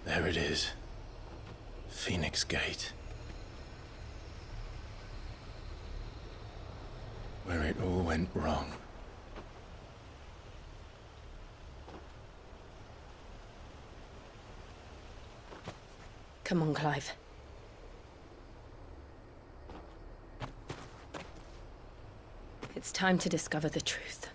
There it is. Phoenix Gate. Where it all went wrong. Come on, Clive. It's time to discover the truth.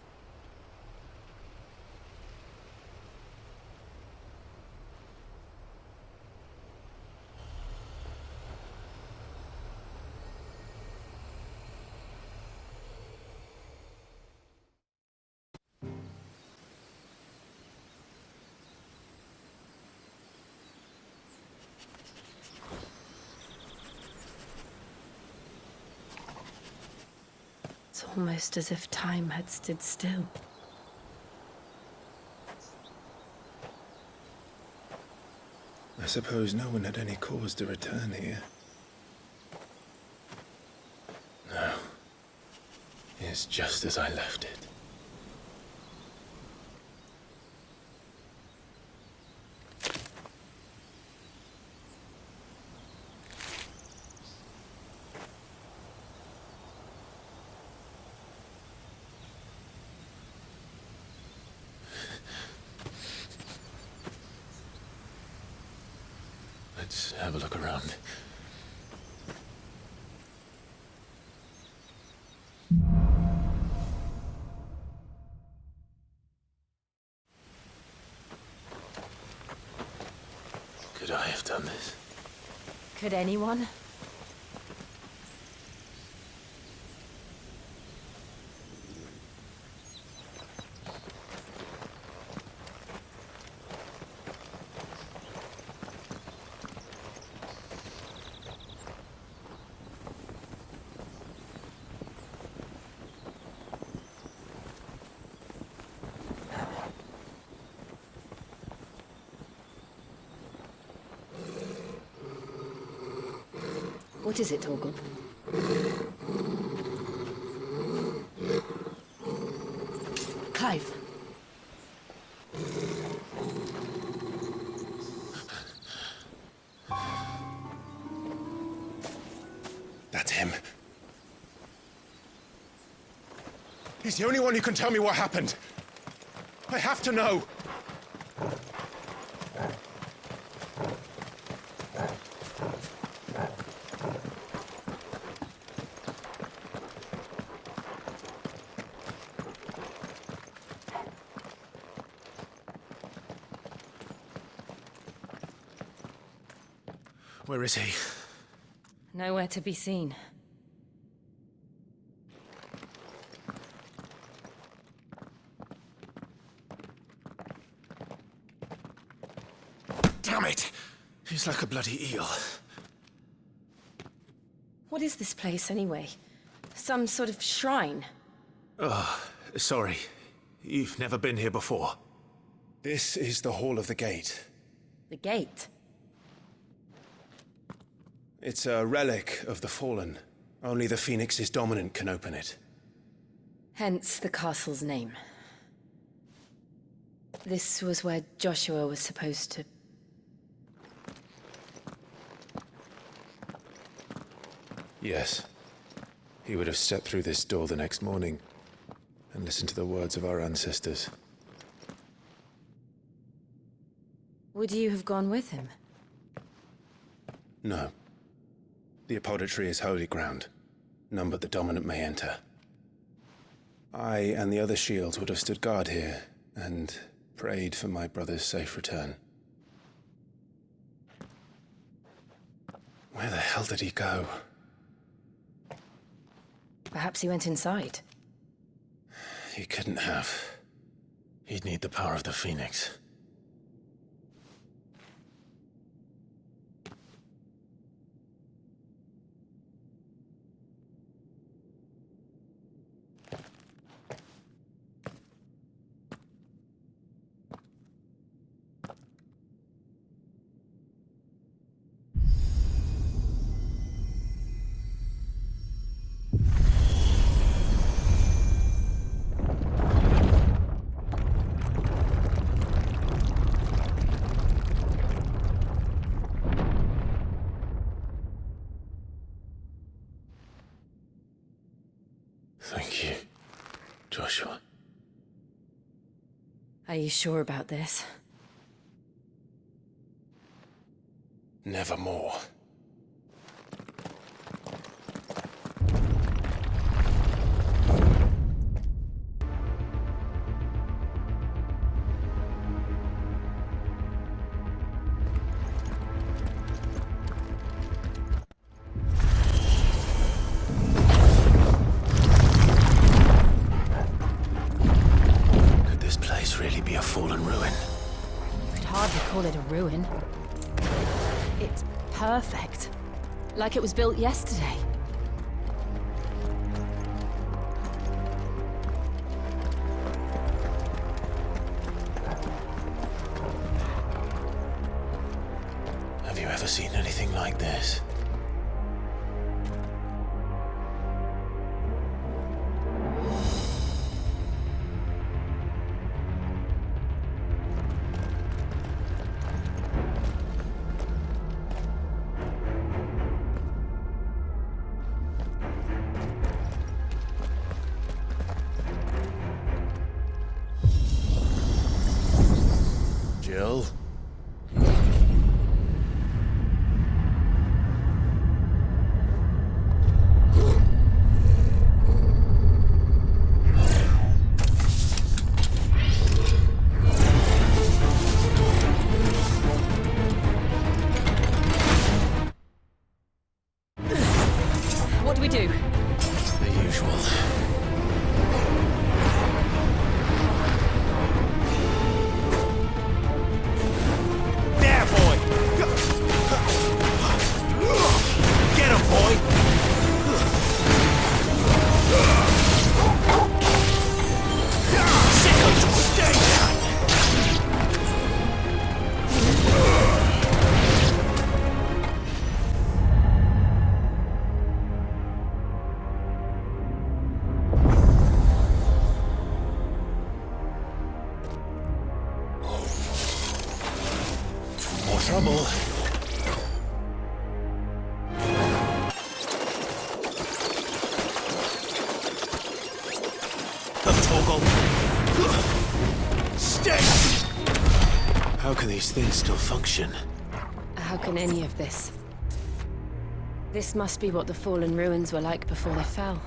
It's almost as if time had stood still. I suppose no one had any cause to return here. No. It's just as I left it. Let's have a look around. Could I have done this? Could anyone? What is it, Torgal? Clive. That's him. He's the only one who can tell me what happened. I have to know. Where is he? Nowhere to be seen. Damn it! He's like a bloody eel. What is this place, anyway? Some sort of shrine? Oh, sorry. You've never been here before. This is the Hall of the Gate. The gate? It's a relic of the Fallen. Only the Phoenix's dominant can open it. Hence the castle's name. This was where Joshua was supposed to... Yes. He would have stepped through this door the next morning and listened to the words of our ancestors. Would you have gone with him? No. The apodatory is holy ground. None but the dominant may enter. I and the other shields would have stood guard here and prayed for my brother's safe return. Where the hell did he go? Perhaps he went inside. He couldn't have. He'd need the power of the Phoenix. Joshua. Are you sure about this? Nevermore. Could this place really be a fallen ruin? You could hardly call it a ruin. It's perfect. Like it was built yesterday. Have you ever seen anything like this? Jill? What do we do? The usual. There, boy! Get him, boy! Sickos, stay down! More trouble. Toggle! Stay! How can these things still function? How can any of this? This must be what the fallen ruins were like before they fell.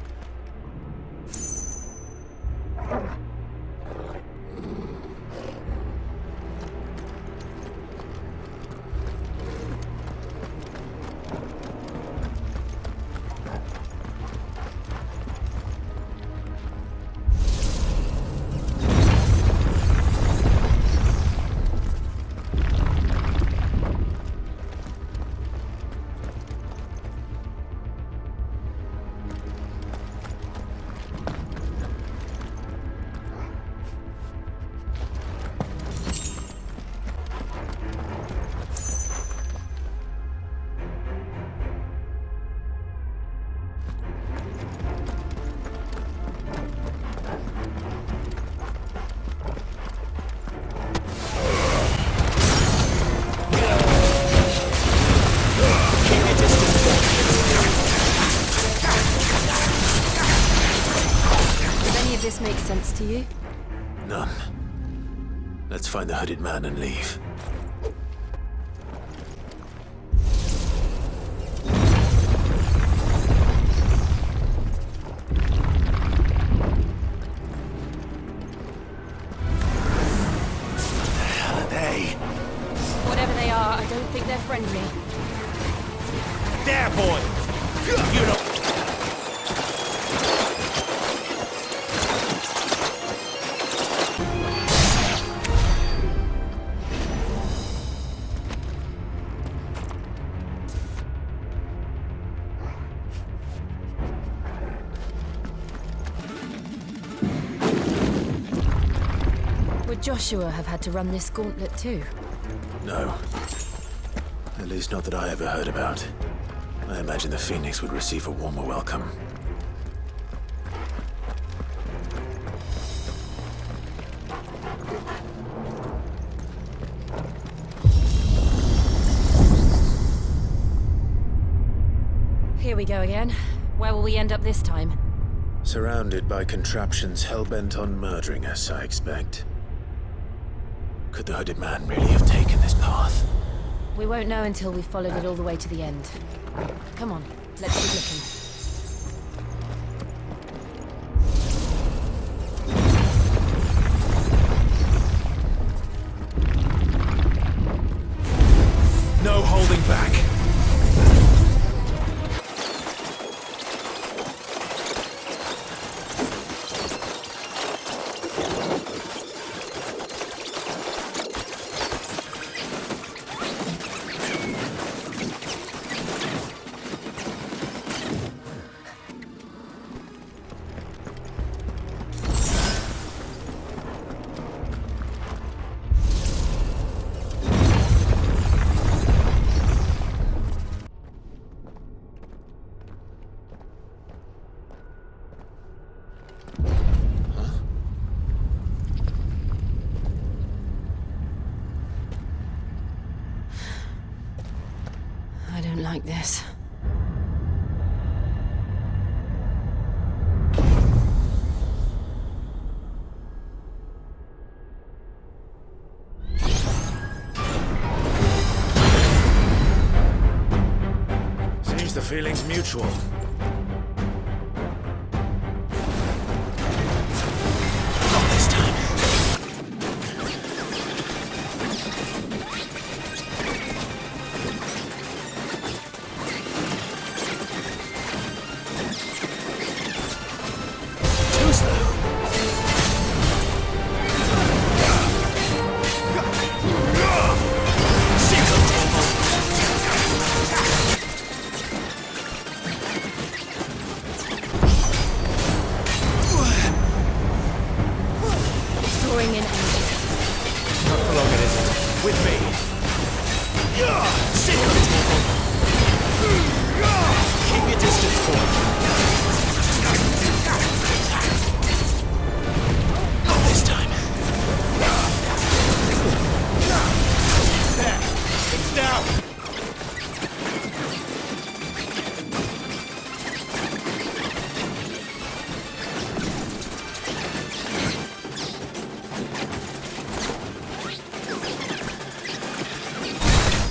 This makes sense to you? None. Let's find the hooded man and leave. What the hell are they? Whatever they are, I don't think they're friendly. There, boy! You know... Would Joshua have had to run this gauntlet too? No. At least not that I ever heard about. I imagine the Phoenix would receive a warmer welcome. Here we go again. Where will we end up this time? Surrounded by contraptions hell-bent on murdering us, I expect. Could the hooded man really have taken this path? We won't know until we've followed it all the way to the end. Come on, let's keep looking. No holding back. I don't like this. Seems the feeling's mutual. Not this time. Too slow. Storing in energy. Not for long it isn't. With me. Keep your distance, boy. Not this time. There. It's down.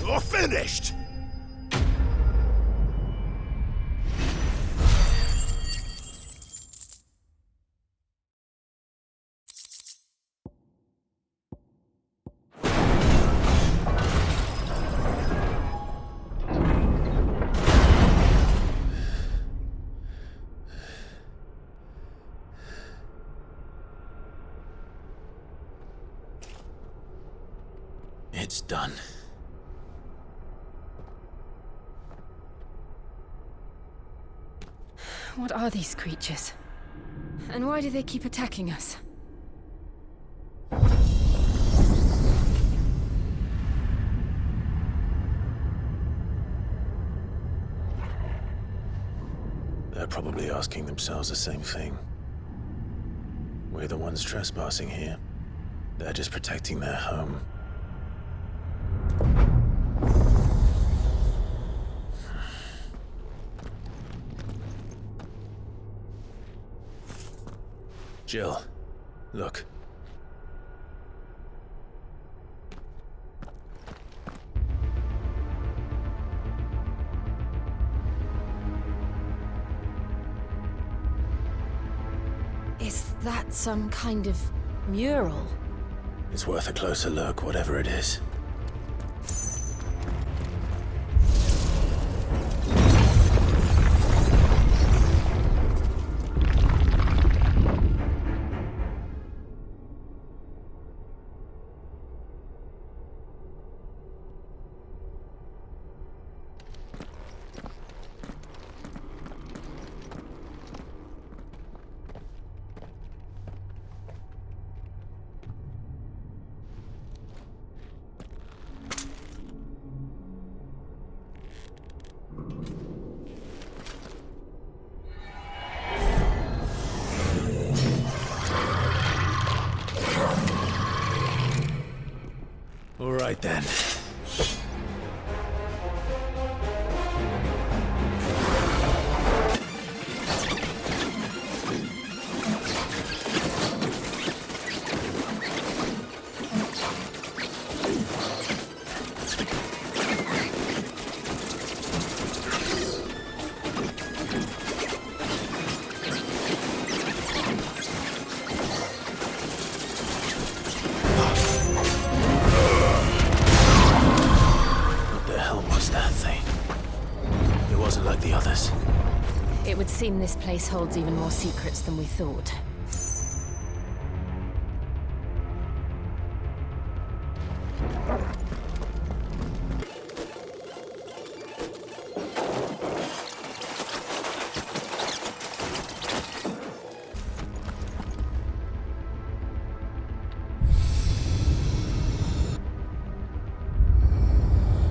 You're finished! It's done. What are these creatures? And why do they keep attacking us? They're probably asking themselves the same thing. We're the ones trespassing here. They're just protecting their home. Jill, look. Is that some kind of mural? It's worth a closer look, whatever it is. All right then. seem this place holds even more secrets than we thought.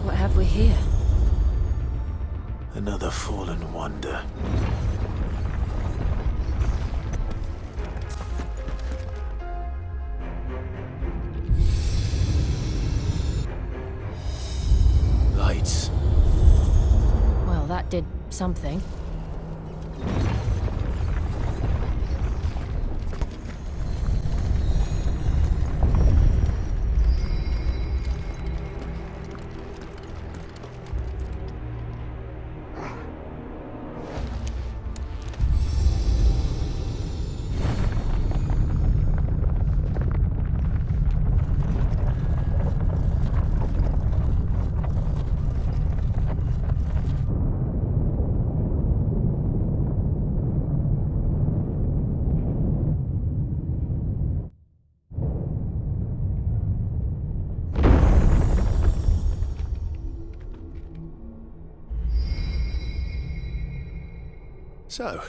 What have we here? Another fallen wonder. Lights. Well, that did something. So,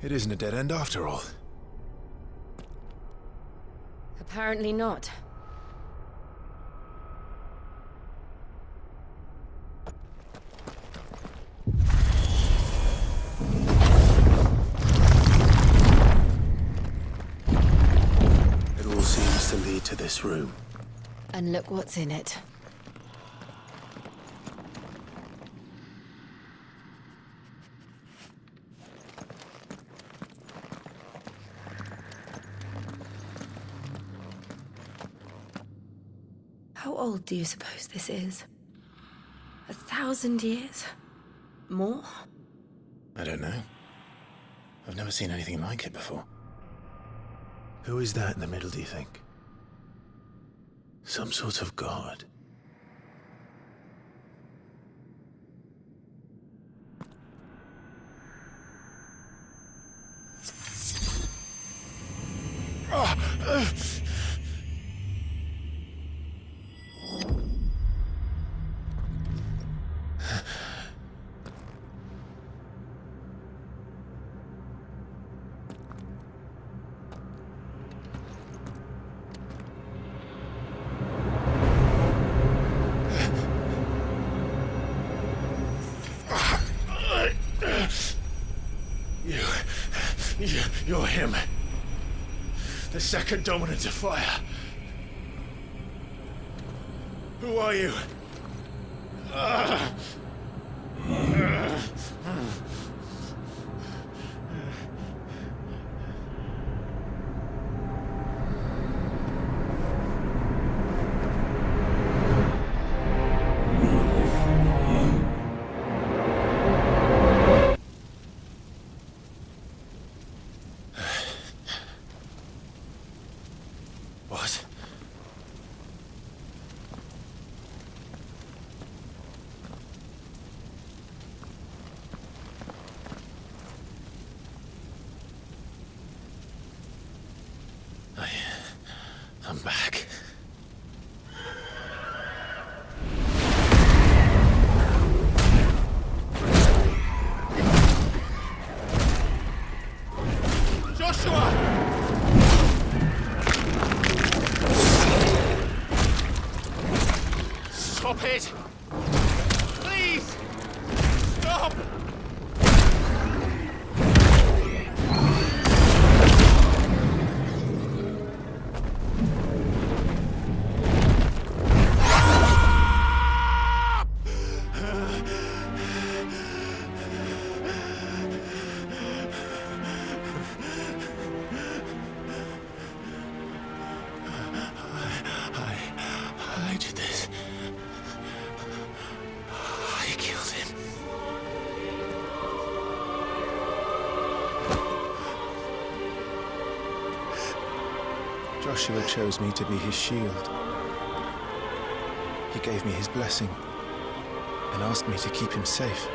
it isn't a dead end after all. Apparently not. It all seems to lead to this room. And look what's in it. How old do you suppose this is? 1,000 years? More? I don't know. I've never seen anything like it before. Who is that in the middle, do you think? Some sort of god? You're him. The second dominant of fire. Who are you? What? I'm back. Joshua! Stop it! Please! Stop! I did this. I killed him. Joshua chose me to be his shield. He gave me his blessing and asked me to keep him safe.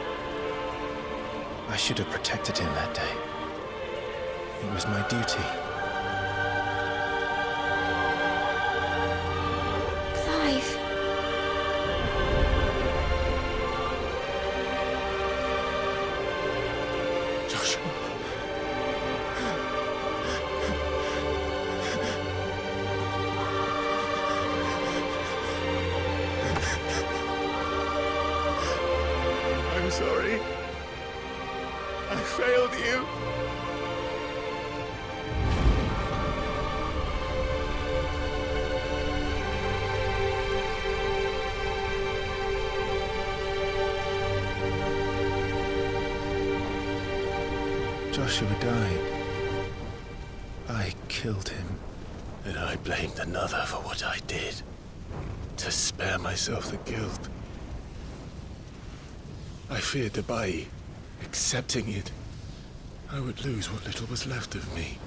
I I should have protected him that day. It was my duty. Clive. Joshua. I'm sorry. I failed you. Joshua died. I killed him. And I blamed another for what I did. To spare myself the guilt. I feared that by accepting it, I would lose what little was left of me.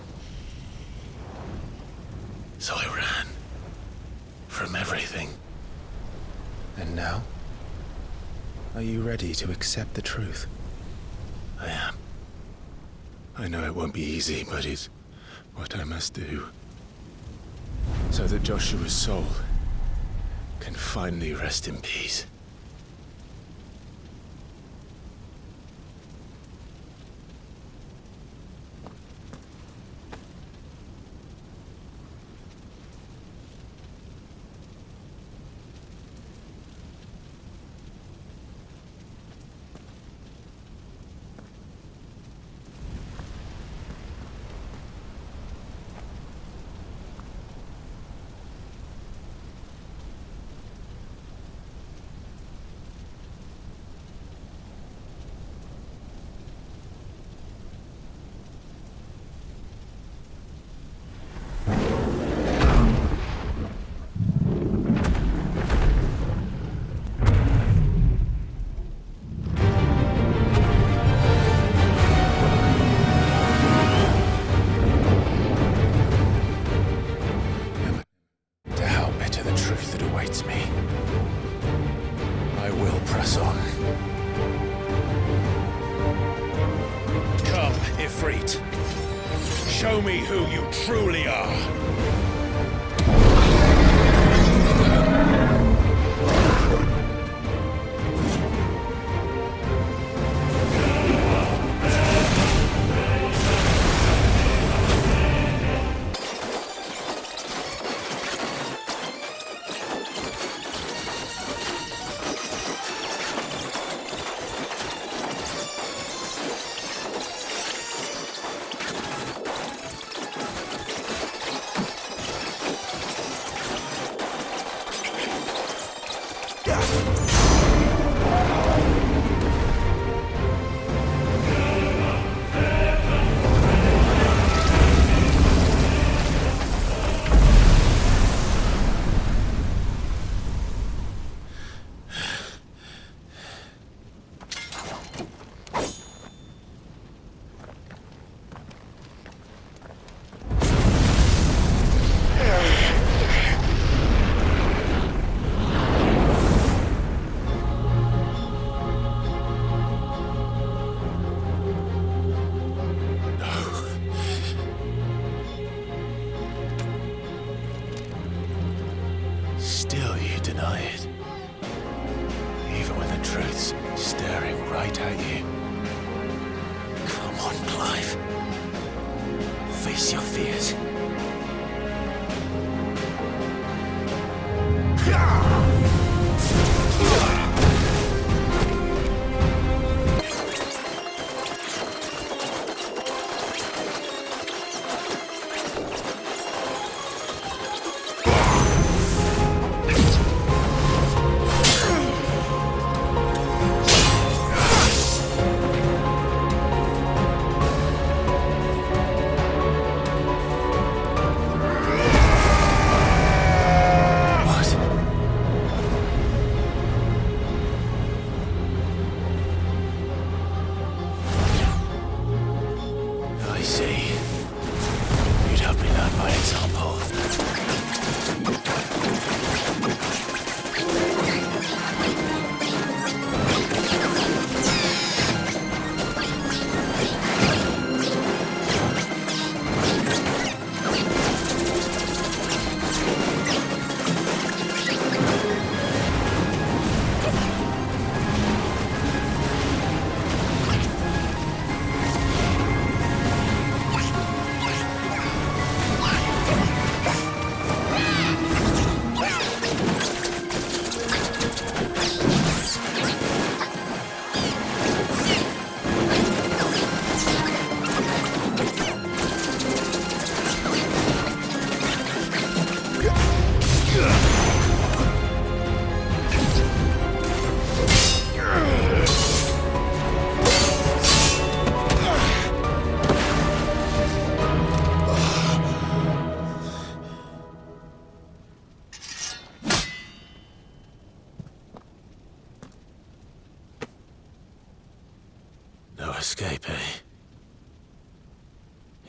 So I ran. From everything. And now? Are you ready to accept the truth? I am. I know it won't be easy, but it's what I must do. So that Joshua's soul can finally rest in peace. I will press on. Come, Ifrit. Show me who you truly are. Still you deny it. Even when the truth's staring right at you. Come on, Clive. Face your fears.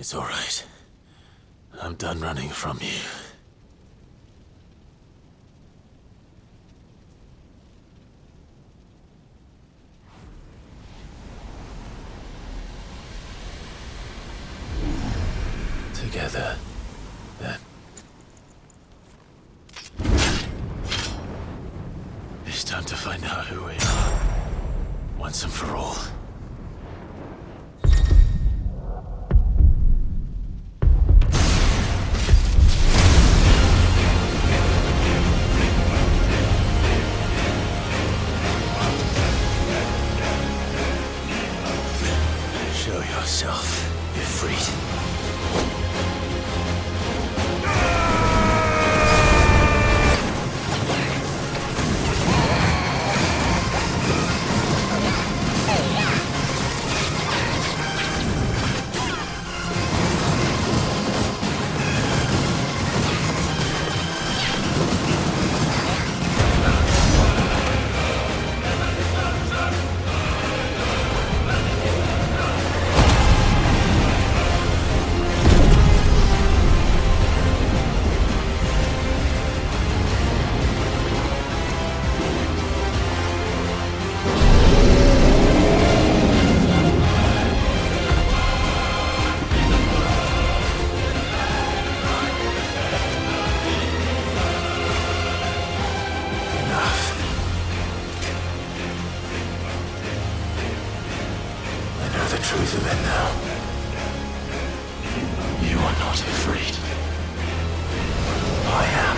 It's all right. I'm done running from you. Together, then. It's time to find out who we are, once and for all. Show yourself, Ifrit. The truth of it now. You are not afraid. I am.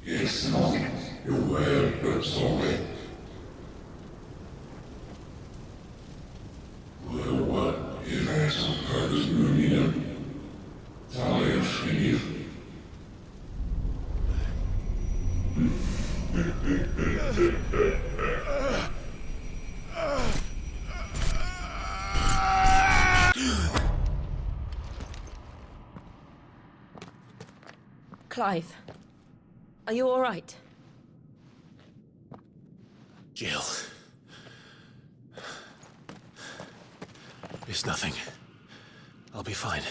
It's not your word, but solid. What is that some kind of union? Talia Shinif. Clive, are you all right? Jill. It's nothing. I'll be fine.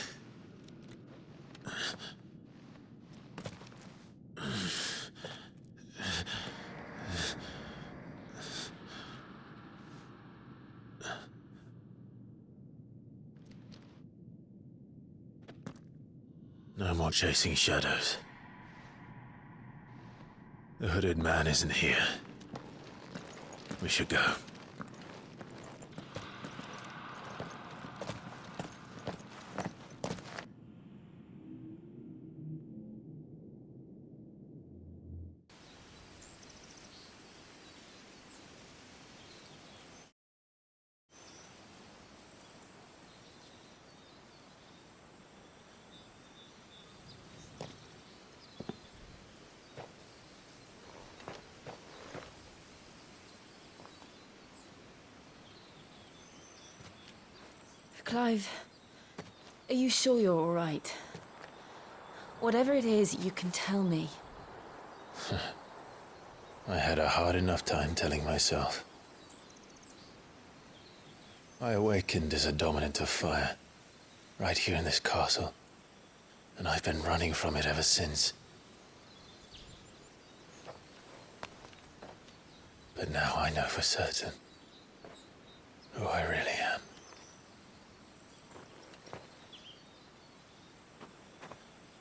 No more chasing shadows. The hooded man isn't here. We should go. Clive, are you sure you're all right? Whatever it is, you can tell me. I had a hard enough time telling myself. I awakened as a dominant of fire, right here in this castle, and I've been running from it ever since. But now I know for certain who I really am.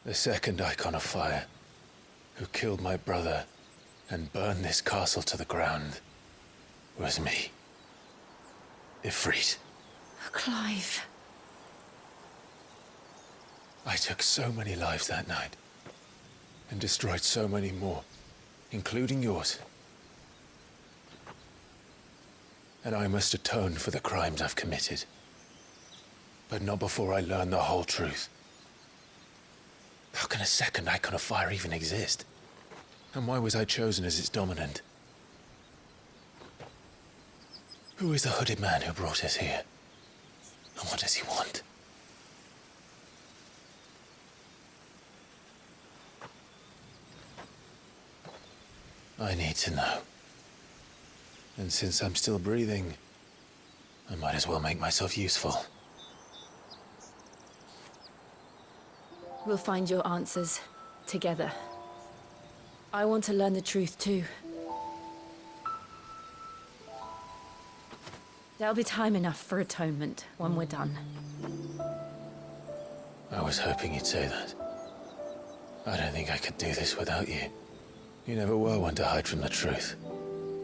The second icon of fire, who killed my brother and burned this castle to the ground, was me. Ifrit. Clive. I took so many lives that night, and destroyed so many more, including yours. And I must atone for the crimes I've committed. But not before I learn the whole truth. How can a second icon of fire even exist? And why was I chosen as its dominant? Who is the hooded man who brought us here? And what does he want? I need to know. And since I'm still breathing, I might as well make myself useful. We'll find your answers together. I want to learn the truth too. There'll be time enough for atonement when we're done. I was hoping you'd say that. I don't think I could do this without you. You never were one to hide from the truth,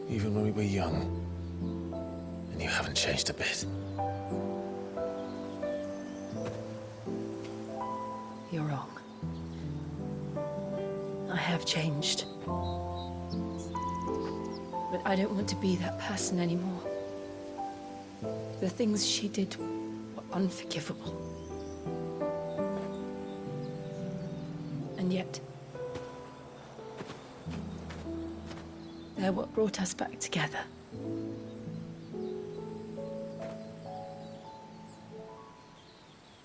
even when we were young. And you haven't changed a bit. You're wrong. I have changed. But I don't want to be that person anymore. The things she did were unforgivable. And yet, they're what brought us back together.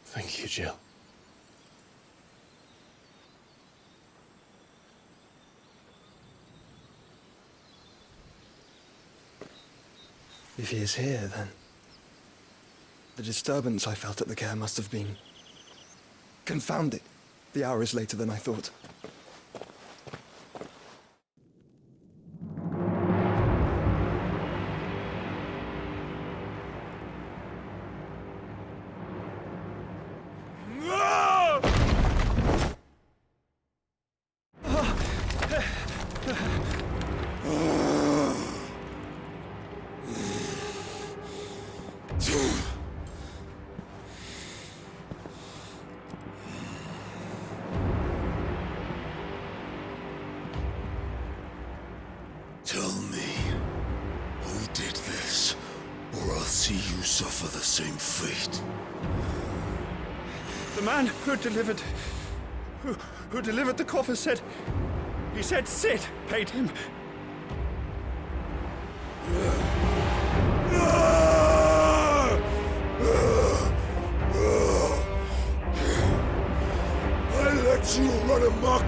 Thank you, Jill. If he is here, then the disturbance I felt at the care must have been confounded. The hour is later than I thought. Tell me, who did this, or I'll see you suffer the same fate. The man who delivered the coffer said Sid paid him. I let you run amok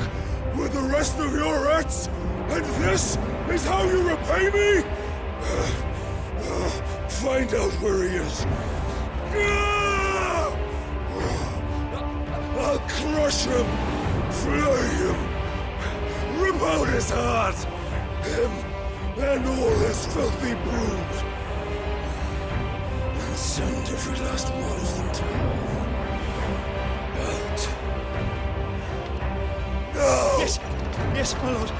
with the rest of your rats, and this is how you repay me? Find out where he is. I'll crush him, flay him, rip out his heart, him and all his filthy brood, and send every last one of them to hell. Out. Now! Yes, my lord.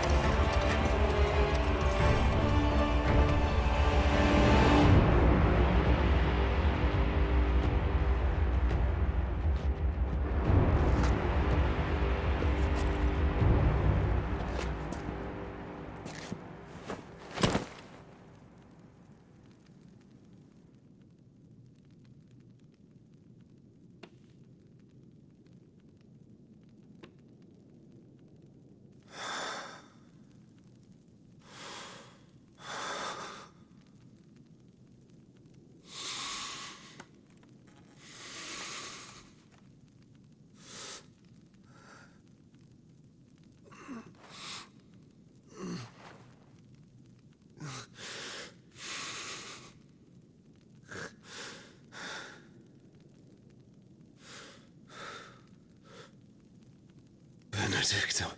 Benedicto.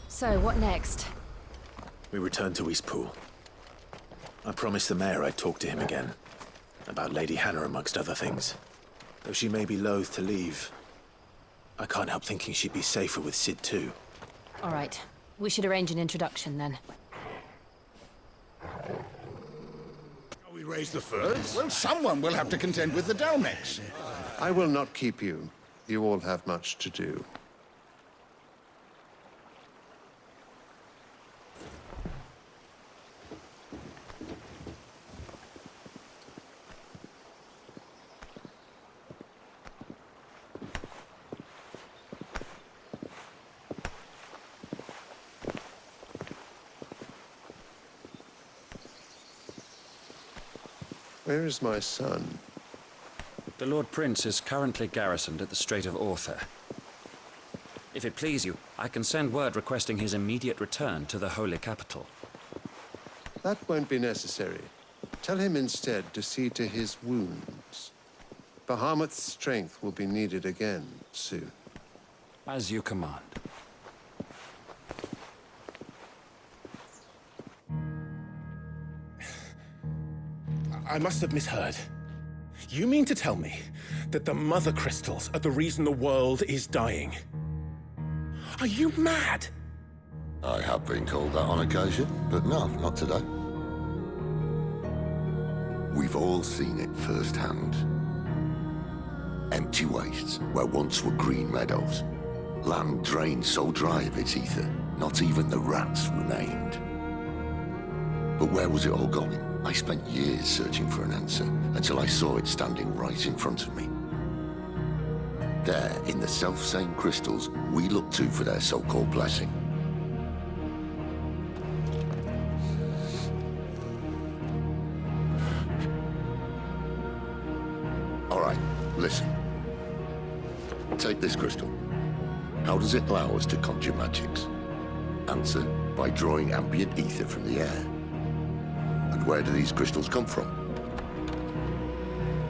So, what next? We return to Eastpool. I promised the mayor I'd talk to him again. About Lady Hannah, amongst other things. Though she may be loath to leave, I can't help thinking she'd be safer with Sid too. All right. We should arrange an introduction then. Shall we raise the furs? Well, someone will have to contend with the Dalmex. I will not keep you. You all have much to do. Where is my son? The Lord Prince is currently garrisoned at the Strait of Arthur. If it please you, I can send word requesting his immediate return to the Holy Capital. That won't be necessary. Tell him instead to see to his wounds. Bahamut's strength will be needed again soon. As you command. I must have misheard. You mean to tell me that the Mother Crystals are the reason the world is dying? Are you mad? I have been called that on occasion, but no, not today. We've all seen it firsthand. Empty wastes where once were green meadows. Land drained so dry of its ether, not even the rats remained. But where was it all going? I spent years searching for an answer, until I saw it standing right in front of me. There, in the self-same crystals we look to for their so-called blessing. All right, listen. Take this crystal. How does it allow us to conjure magics? Answer, by drawing ambient ether from the air. And where do these crystals come from?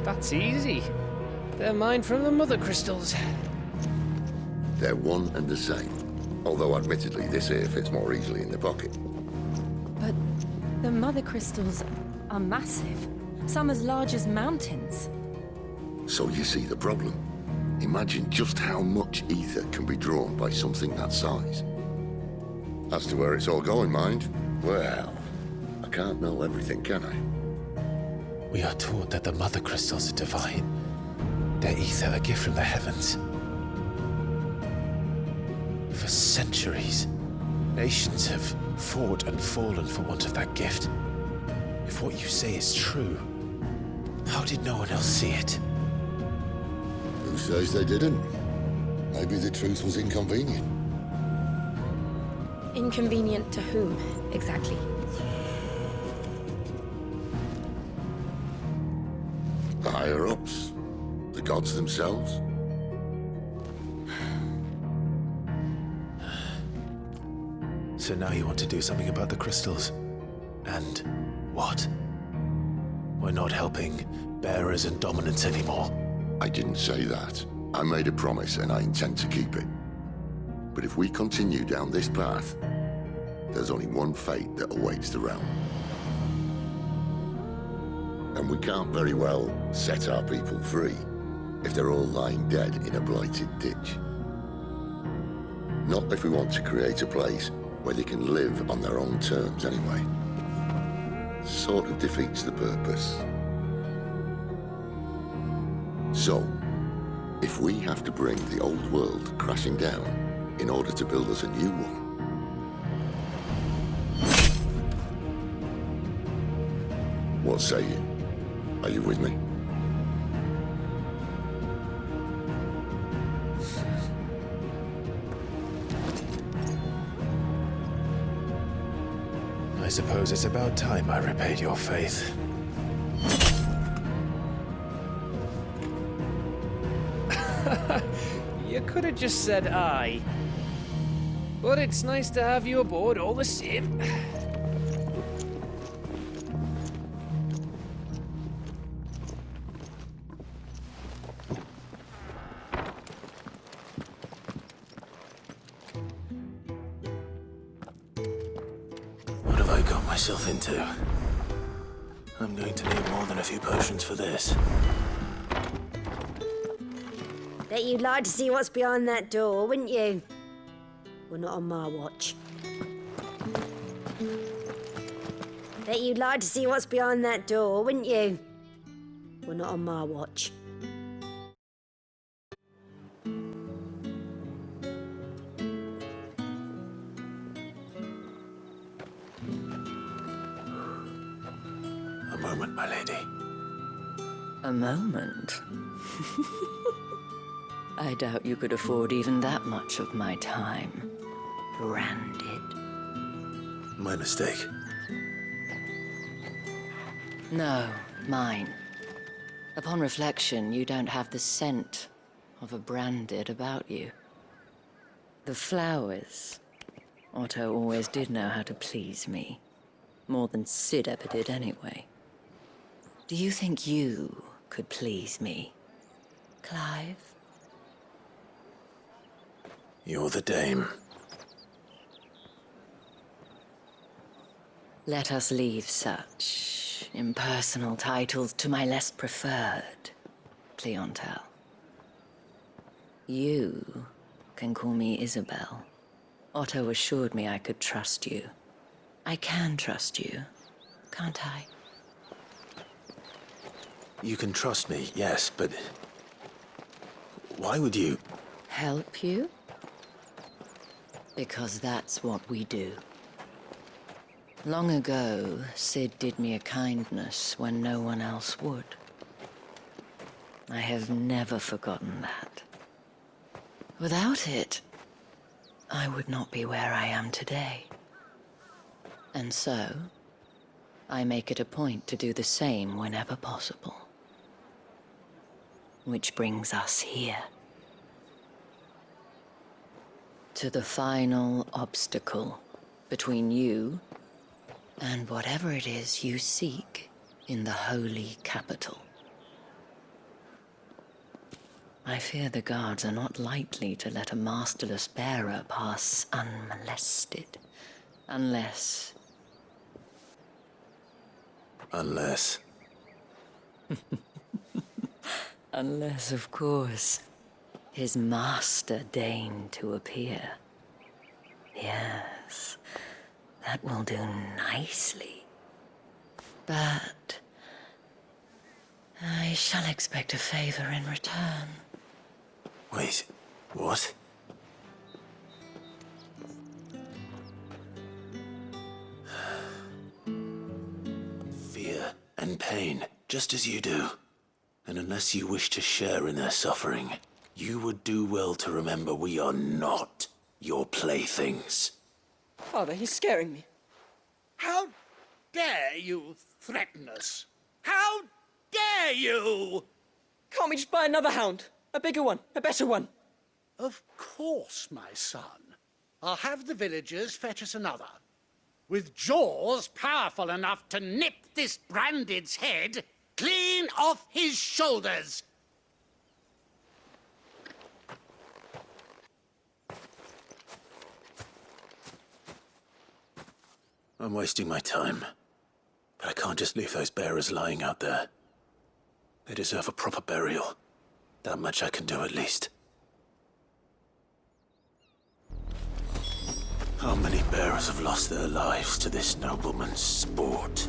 That's easy. They're mined from the Mother Crystals. They're one and the same. Although admittedly this here fits more easily in the pocket. But the Mother Crystals are massive. Some as large as mountains. So you see the problem. Imagine just how much ether can be drawn by something that size. As to where it's all going, mind, well, I can't know everything, can I? We are taught that the Mother Crystals are divine. Their ether a gift from the heavens. For centuries, nations have fought and fallen for want of that gift. If what you say is true, how did no one else see it? Who says they didn't? Maybe the truth was inconvenient. Inconvenient to whom, exactly? The higher-ups, the gods themselves. So now you want to do something about the crystals. And what? We're not helping bearers and dominants anymore. I didn't say that. I made a promise and I intend to keep it. But if we continue down this path, there's only one fate that awaits the realm. And we can't very well set our people free if they're all lying dead in a blighted ditch. Not if we want to create a place where they can live on their own terms anyway. Sort of defeats the purpose. So, if we have to bring the old world crashing down in order to build us a new one, what say you? Are you with me? I suppose it's about time I repaid your faith. You could have just said aye. But it's nice to have you aboard all the same. What have I got myself into? I'm going to need more than a few potions for this. Bet you'd like to see what's behind that door, wouldn't you? Well, not on my watch. Bet you'd like to see what's behind that door, wouldn't you? Well, not on my watch. A moment, my lady. A moment? I doubt you could afford even that much of my time. Branded. My mistake. No, mine. Upon reflection, you don't have the scent of a branded about you. The flowers. Otto always did know how to please me. More than Sid ever did anyway. Do you think you could please me, Clive? You're the dame. Let us leave such impersonal titles to my less preferred clientele. You can call me Isabel. Otto assured me I could trust you. I can trust you, can't I? You can trust me, yes, but... why would you? Help you? Because that's what we do. Long ago, Sid did me a kindness when no one else would. I have never forgotten that. Without it, I would not be where I am today. And so, I make it a point to do the same whenever possible. Which brings us here. To the final obstacle between you and whatever it is you seek in the holy capital. I fear the guards are not likely to let a masterless bearer pass unmolested, unless... Unless... Unless, of course, his master deigned to appear. Yes, that will do nicely. But I shall expect a favor in return. Wait, what? Fear and pain, just as you do. And unless you wish to share in their suffering, you would do well to remember we are not your playthings. Father, he's scaring me. How dare you threaten us? How dare you? Can't we just buy another hound? A bigger one, a better one. Of course, my son. I'll have the villagers fetch us another. With jaws powerful enough to nip this Branded's head clean off his shoulders. I'm wasting my time. But I can't just leave those bearers lying out there. They deserve a proper burial. That much I can do at least. How many bearers have lost their lives to this nobleman's sport?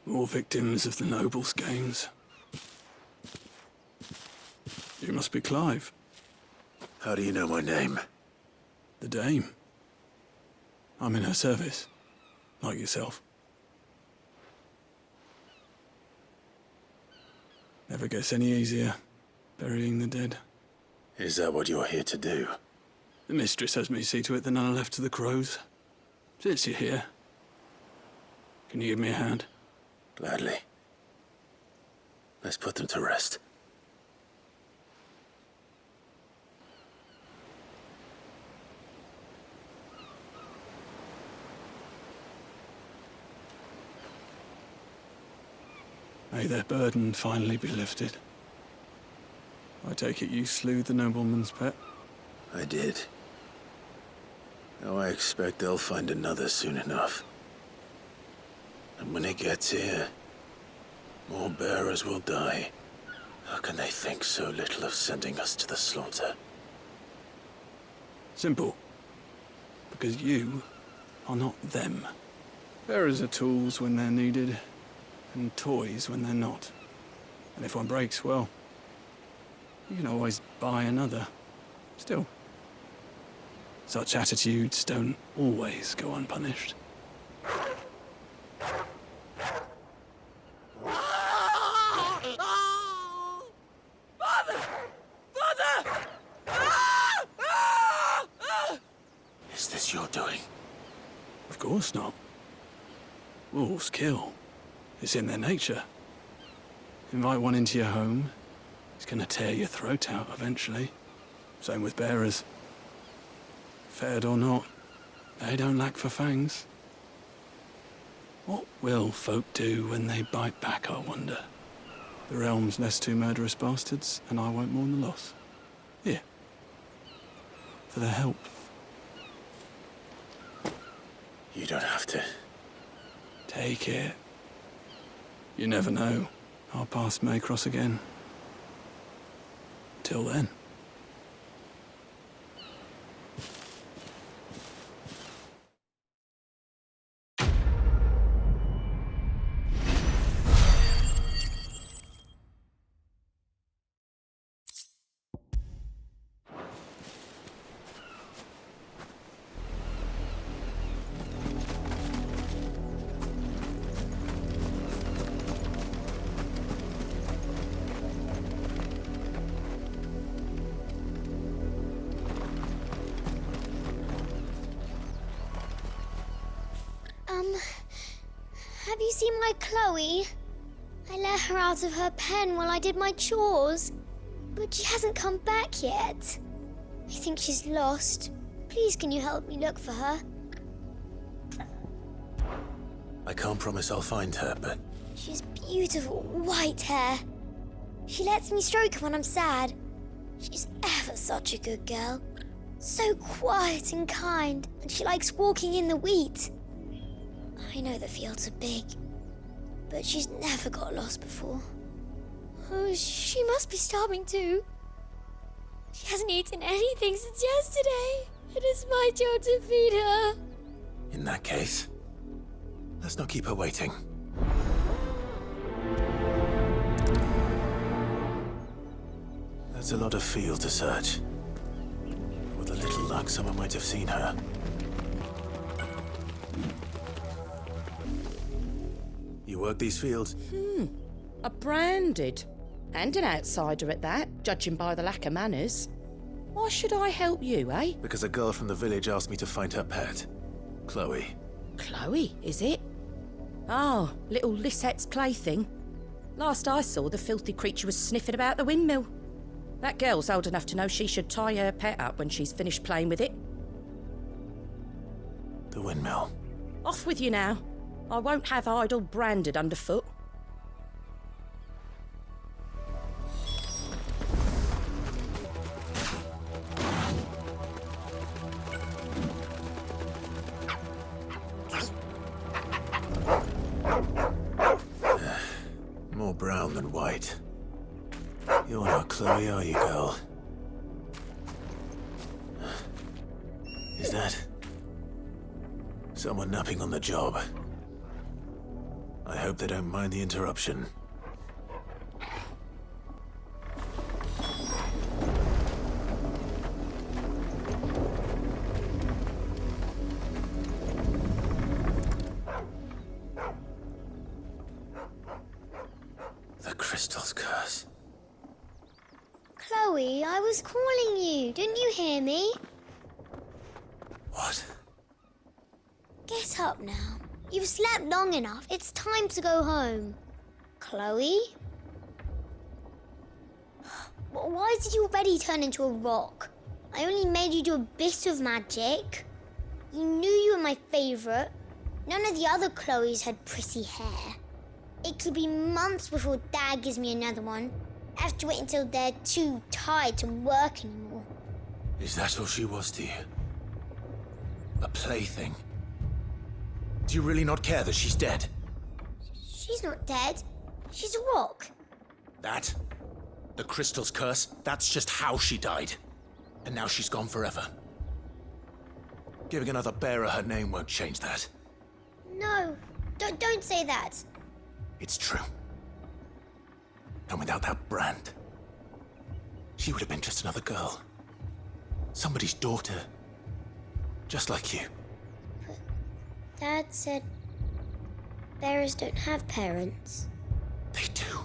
More victims of the nobles' games. You must be Clive. How do you know my name? The Dame. I'm in her service, like yourself. Never gets any easier, burying the dead. Is that what you're here to do? The mistress has me see to it that none are left to the crows. Since you're here, can you give me a hand? Gladly. Let's put them to rest. May their burden finally be lifted. I take it you slew the nobleman's pet? I did. Now I expect they'll find another soon enough. And when it gets here, more bearers will die. How can they think so little of sending us to the slaughter? Simple. Because you are not them. Bearers are tools when they're needed, and toys when they're not. And if one breaks, well, you can always buy another. Still, such attitudes don't always go unpunished. Father! Father! Is this your doing? Of course not. Wolves kill. It's in their nature. Invite one into your home, he's gonna tear your throat out eventually. Same with bearers. Fed or not, they don't lack for fangs. What will folk do when they bite back, I wonder? The realm's less two murderous bastards, and I won't mourn the loss. Here. For their help. You don't have to. Take it. You never know. Our paths may cross again. Till then. Have you seen my Chloe? I let her out of her pen while I did my chores, but she hasn't come back yet. I think she's lost. Please, can you help me look for her? I can't promise I'll find her, but... She has beautiful white hair. She lets me stroke her when I'm sad. She's ever such a good girl. So quiet and kind, and she likes walking in the wheat. I know the fields are big, but she's never got lost before. Oh, she must be starving too. She hasn't eaten anything since yesterday. It is my job to feed her. In that case, let's not keep her waiting. That's a lot of field to search. With a little luck, someone might have seen her. You work these fields? A branded. And an outsider at that, judging by the lack of manners. Why should I help you, eh? Because a girl from the village asked me to find her pet. Chloe. Chloe, is it? Oh, little Lisette's plaything. Last I saw, the filthy creature was sniffing about the windmill. That girl's old enough to know she should tie her pet up when she's finished playing with it. The windmill. Off with you now. I won't have idle branded underfoot. More brown than white. You're not Chloe, are you, girl? Is that... someone napping on the job? I hope they don't mind the interruption. Chloe, I was calling you. Didn't you hear me? What? Get up now. You've slept long enough. It's time to go home. Chloe? Why did you already turn into a rock? I only made you do a bit of magic. You knew you were my favourite. None of the other Chloes had pretty hair. It could be months before Dad gives me another one. I have to wait until they're too tired to work anymore. Is that all she was to you? A plaything? Do you really not care that she's dead? She's not dead. She's a rock. That? The crystal's curse? That's just how she died. And now she's gone forever. Giving another bearer her name won't change that. No, don't say that. It's true. And without that brand, she would have been just another girl. Somebody's daughter. Just like you. But Dad said bearers don't have parents. They do.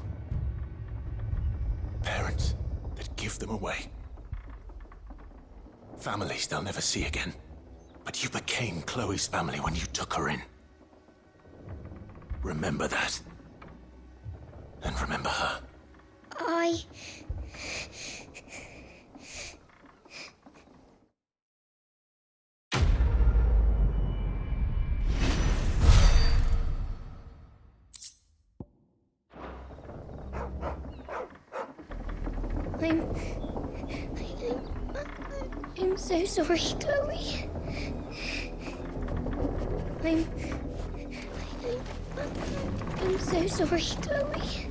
Parents that give them away. Families they'll never see again. But you became Chloe's family when you took her in. Remember that. And remember her. I'm so sorry, Chloe. I'm so sorry, Chloe.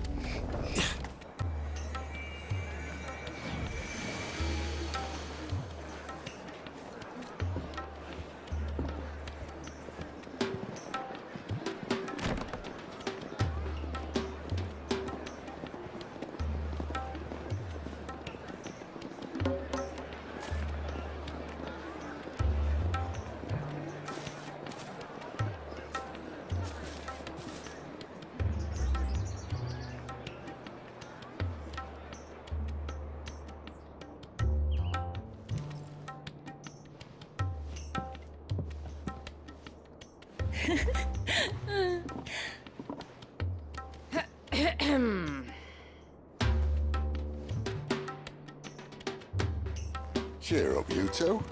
Cheer up, you two.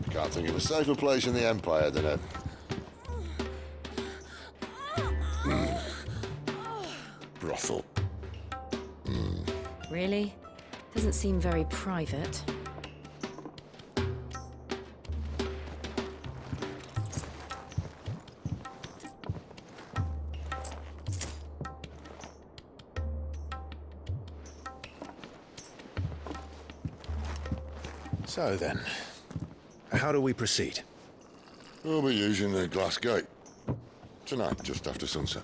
Can't think of a safer place in the Empire than a... brothel. Really? Doesn't seem very private. So then, how do we proceed? We'll be using the glass gate. Tonight, just after sunset.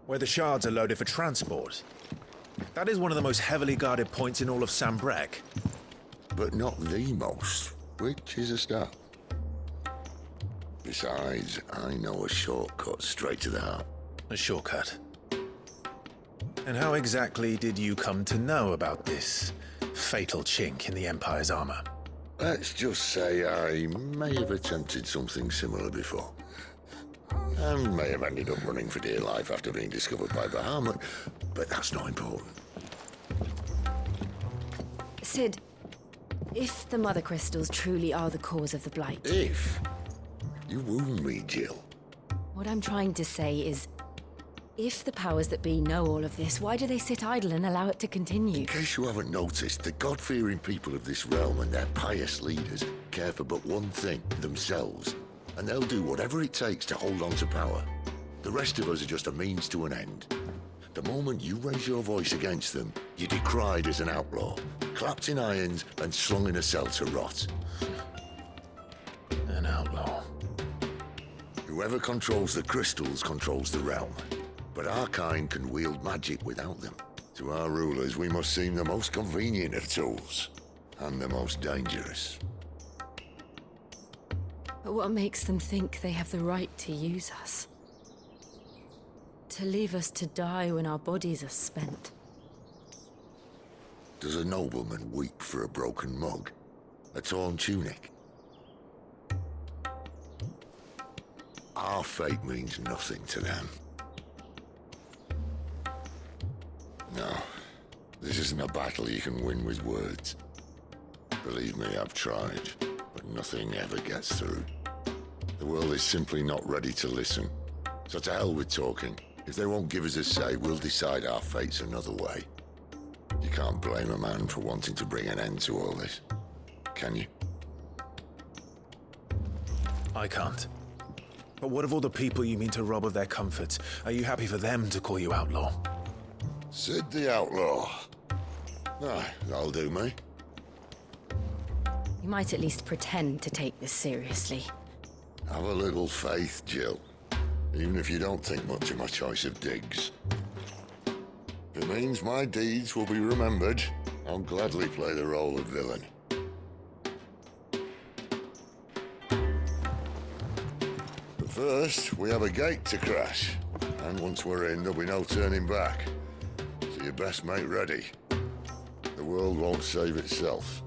Where the shards are loaded for transport. That is one of the most heavily guarded points in all of Sambrek. But not the most, which is a start. Besides, I know a shortcut straight to the heart. A shortcut? And how exactly did you come to know about this fatal chink in the Empire's armor? Let's just say I may have attempted something similar before. And may have ended up running for dear life after being discovered by Bahamut, but that's not important. Sid, if the Mother Crystals truly are the cause of the Blight... If? You wound me, Jill. What I'm trying to say is, if the powers that be know all of this, why do they sit idle and allow it to continue? In case you haven't noticed, the God-fearing people of this realm and their pious leaders care for but one thing, themselves. And they'll do whatever it takes to hold on to power. The rest of us are just a means to an end. The moment you raise your voice against them, you're decried as an outlaw, clapped in irons and slung in a cell to rot. An outlaw. Whoever controls the crystals controls the realm. But our kind can wield magic without them. To our rulers, we must seem the most convenient of tools, and the most dangerous. But what makes them think they have the right to use us? To leave us to die when our bodies are spent? Does a nobleman weep for a broken mug? A torn tunic? Our fate means nothing to them. No, this isn't a battle you can win with words. Believe me, I've tried, but nothing ever gets through. The world is simply not ready to listen. So to hell with talking. If they won't give us a say, we'll decide our fates another way. You can't blame a man for wanting to bring an end to all this, can you? I can't. But what of all the people you mean to rob of their comforts? Are you happy for them to call you outlaw? Sid the Outlaw. Aye, that'll do me. You might at least pretend to take this seriously. Have a little faith, Jill. Even if you don't think much of my choice of digs. If it means my deeds will be remembered, I'll gladly play the role of villain. But first, we have a gate to crash. And once we're in, there'll be no turning back. So you best make ready. The world won't save itself.